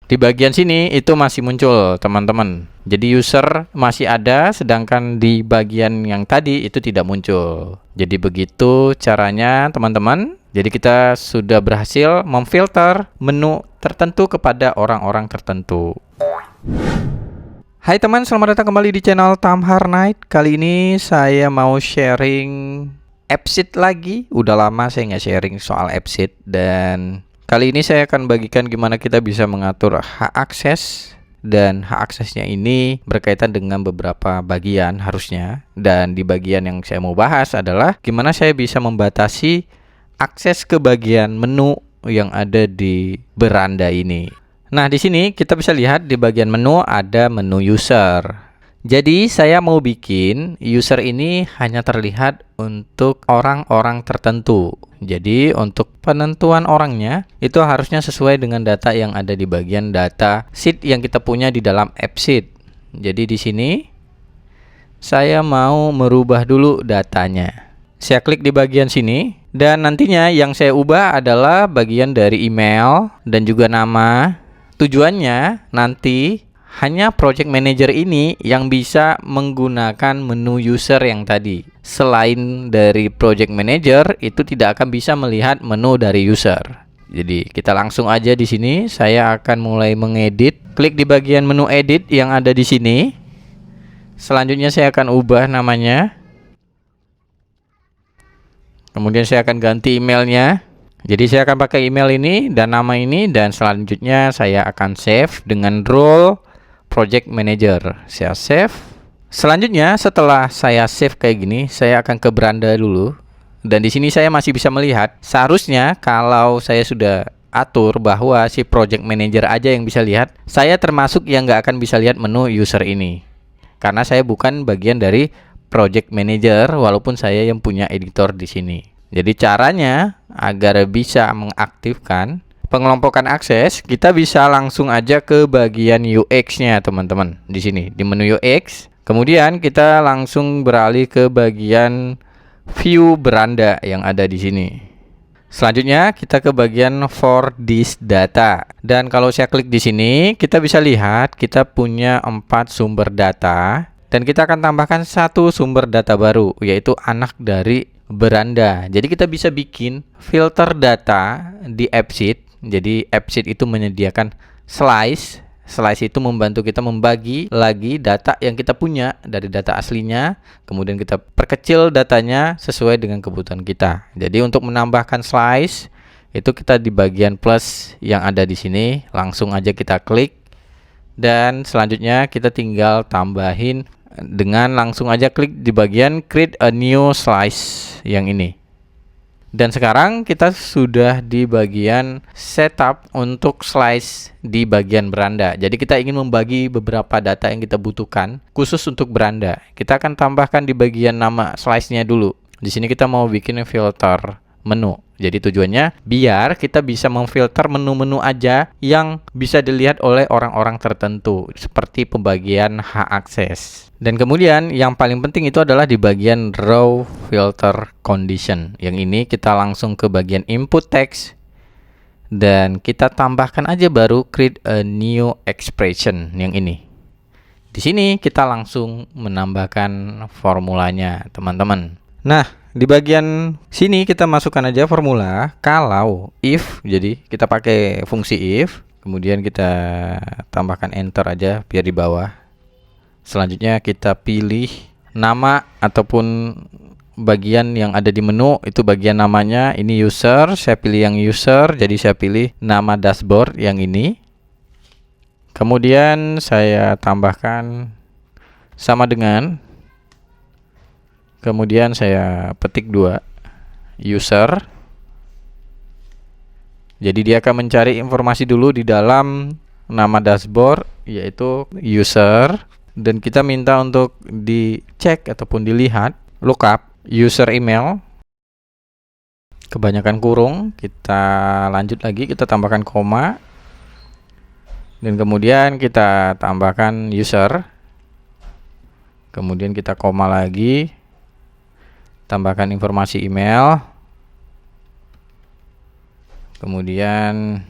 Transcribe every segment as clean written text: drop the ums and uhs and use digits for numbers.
Di bagian sini itu masih muncul teman-teman. Jadi user masih ada, sedangkan di bagian yang tadi itu tidak muncul. Jadi begitu caranya teman-teman. Jadi kita sudah berhasil memfilter menu tertentu kepada orang-orang tertentu. Hai teman, selamat datang kembali di channel Tamhar Night. Kali ini saya mau sharing AppSheet lagi. Udah lama saya nggak sharing soal AppSheet, dan kali ini saya akan bagikan gimana kita bisa mengatur hak akses. Dan hak aksesnya ini berkaitan dengan beberapa bagian harusnya. Dan di bagian yang saya mau bahas adalah gimana saya bisa membatasi akses ke bagian menu yang ada di beranda ini. Nah, di sini kita bisa lihat di bagian menu ada menu user. Jadi saya mau bikin user ini hanya terlihat untuk orang-orang tertentu. Jadi untuk penentuan orangnya itu harusnya sesuai dengan data yang ada di bagian data sheet yang kita punya di dalam AppSheet. Jadi di sini saya mau merubah dulu datanya. Saya klik di bagian sini, dan nantinya yang saya ubah adalah bagian dari email dan juga nama. Tujuannya nanti hanya project manager ini yang bisa menggunakan menu user yang tadi. Selain dari project manager, itu tidak akan bisa melihat menu dari user. Jadi kita langsung aja di sini. Saya akan mulai mengedit. Klik di bagian menu edit yang ada di sini. Selanjutnya saya akan ubah namanya. Kemudian saya akan ganti emailnya. Jadi saya akan pakai email ini dan nama ini, dan selanjutnya saya akan save dengan role project manager. Saya save. Selanjutnya setelah saya save kayak gini, saya akan ke beranda dulu. Dan di sini saya masih bisa melihat, seharusnya kalau saya sudah atur bahwa si project manager aja yang bisa lihat, saya termasuk yang nggak akan bisa lihat menu user ini. Karena saya bukan bagian dari project manager, walaupun saya yang punya editor di sini. Jadi caranya agar bisa mengaktifkan pengelompokan akses, kita bisa langsung aja ke bagian UX-nya, teman-teman. Di sini di menu UX, kemudian kita langsung beralih ke bagian view beranda yang ada di sini. Selanjutnya kita ke bagian for this data. Dan kalau saya klik di sini, kita bisa lihat kita punya 4 sumber data, dan kita akan tambahkan 1 sumber data baru, yaitu anak dari beranda. Jadi kita bisa bikin filter data di AppSheet. Jadi AppSheet itu menyediakan slice. Slice itu membantu kita membagi lagi data yang kita punya dari data aslinya. Kemudian kita perkecil datanya sesuai dengan kebutuhan kita. Jadi untuk menambahkan slice itu kita di bagian plus yang ada di sini, langsung aja kita klik. Dan selanjutnya kita tinggal tambahin dengan langsung aja klik di bagian create a new slice yang ini. Dan sekarang kita sudah di bagian setup untuk slice di bagian beranda. Jadi kita ingin membagi beberapa data yang kita butuhkan khusus untuk beranda. Kita akan tambahkan di bagian nama slice-nya dulu. Di sini kita mau bikin filter menu. Jadi tujuannya biar kita bisa memfilter menu-menu aja yang bisa dilihat oleh orang-orang tertentu, seperti pembagian hak akses. Dan kemudian yang paling penting itu adalah di bagian raw filter condition. Yang ini kita langsung ke bagian input text, dan kita tambahkan aja baru create a new expression yang ini. Di sini kita langsung menambahkan formulanya, teman-teman. Nah, di bagian sini kita masukkan aja formula kalau if. Jadi kita pakai fungsi if, kemudian kita tambahkan enter aja biar di bawah. Selanjutnya kita pilih nama ataupun bagian yang ada di menu, itu bagian namanya. Ini user, saya pilih yang user, jadi saya pilih nama dashboard yang ini. Kemudian saya tambahkan sama dengan, kemudian saya petik 2 user. Jadi dia akan mencari informasi dulu di dalam nama dashboard, yaitu user. Dan kita minta untuk dicek ataupun dilihat lookup user email. Kebanyakan kurung, kita lanjut lagi, kita tambahkan koma. Dan kemudian kita tambahkan user. Kemudian kita koma lagi. Tambahkan informasi email. Kemudian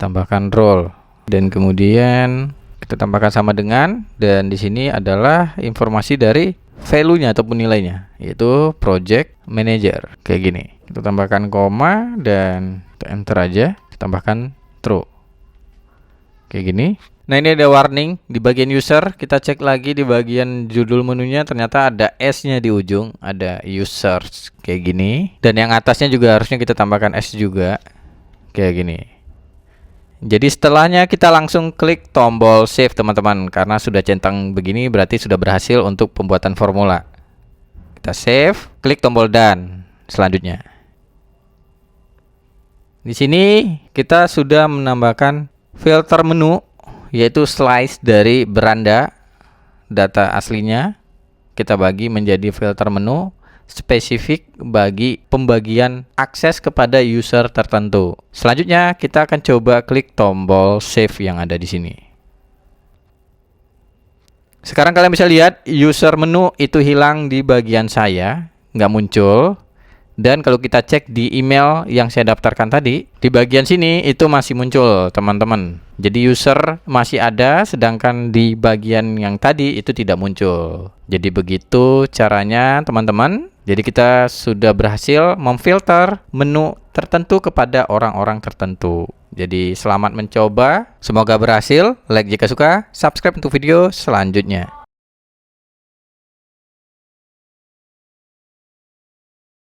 tambahkan role, dan kemudian kita tambahkan sama dengan, dan di sini adalah informasi dari value-nya ataupun nilainya, yaitu project manager. Kayak gini. Kita tambahkan koma dan kita enter aja, kita tambahkan true. Kayak gini. Nah, ini ada warning di bagian user. Kita cek lagi di bagian judul menunya, ternyata ada S-nya di ujung, ada users kayak gini. Dan yang atasnya juga harusnya kita tambahkan S juga. Kayak gini. Jadi setelahnya kita langsung klik tombol save teman-teman, karena sudah centang begini berarti sudah berhasil untuk pembuatan formula. Kita save, klik tombol done selanjutnya. Di sini kita sudah menambahkan filter menu, yaitu slice dari beranda data aslinya. Kita bagi menjadi filter menu spesifik bagi pembagian akses kepada user tertentu. Selanjutnya kita akan coba klik tombol save yang ada di sini. Sekarang kalian bisa lihat user menu itu hilang di bagian saya, nggak muncul. Dan kalau kita cek di email yang saya daftarkan tadi, di bagian sini itu masih muncul teman-teman. Jadi user masih ada, sedangkan di bagian yang tadi itu tidak muncul. Jadi begitu caranya teman-teman. Jadi kita sudah berhasil memfilter menu tertentu kepada orang-orang tertentu. Jadi selamat mencoba, semoga berhasil. Like jika suka, subscribe untuk video selanjutnya.